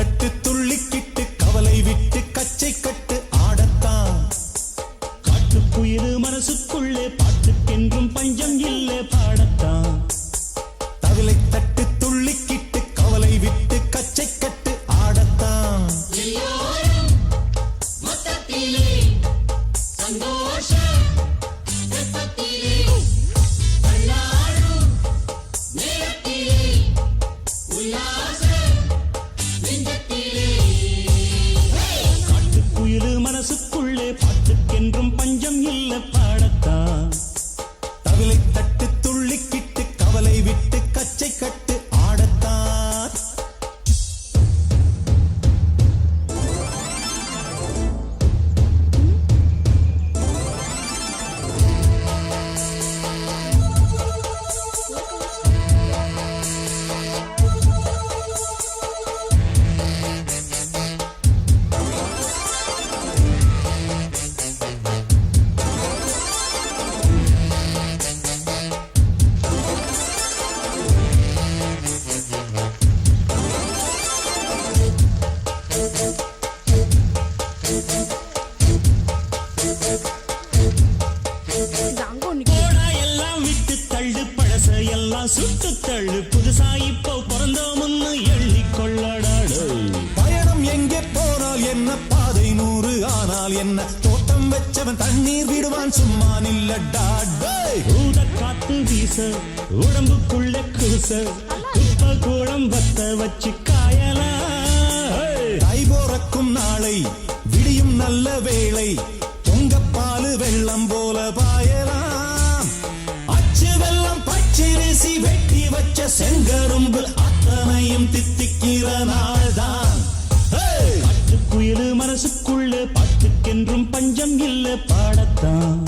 தட்டு துள்ளிக்கிட்டு கவலை விட்டு கச்சை கட்டு ஆடத்தான். காட்டுக்குயிரு மனசுக்குள்ளே பாட்டுக்கென்றும் பஞ்சம் இல்லை பாடத்தான். தவிலை தட்டு துள்ளிக்கிட்டு கவலை விட்டு கச்சை கட்டு ஆடத்தான். காட்டுக்குயிரு மனசுக்குள்ளே பாட்டுக்கென்றும் பஞ்சம் இல்லை பாடத்தான். தவிலை தட்டு துள்ளிக்கிட்டு கவலை விட்டு கச்சை கட்டு ஆடத்தான். போடா எல்லாம் விட்டு தள்ளு, பழச எல்லாம் சுட்டு தள்ளு, புதுசா இப்போ பிறந்தோம்னு எள்ளிக்கொள்ளடாடு. பயணம் எங்கே போனால் என்ன, பாதை 100 ஆனால் என்ன, தோட்டம் வச்சவன் தண்ணீர் விடுவான் சும்மா நில்லடா. ஊத காத்து வீச உடம்புக்குள்ள கூச, குப்ப கூடம் வத்த வச்சு காயலாம். தை போறக்கும் நாளை விடியும் நல்ல வேளை, பொங்கப்பாலு வெள்ளம் போல பாயலாம். அச்சு வெள்ளம் பச்சரிசி வெட்டி வச்ச செங்கரும்பு அத்தனையும் தித்திக்கிற நாள்தான். காட்டுக்குயிரு மனசுக்குள்ள பாட்டுக்கென்றும் பஞ்சம் இல்லை பாடத்தான்.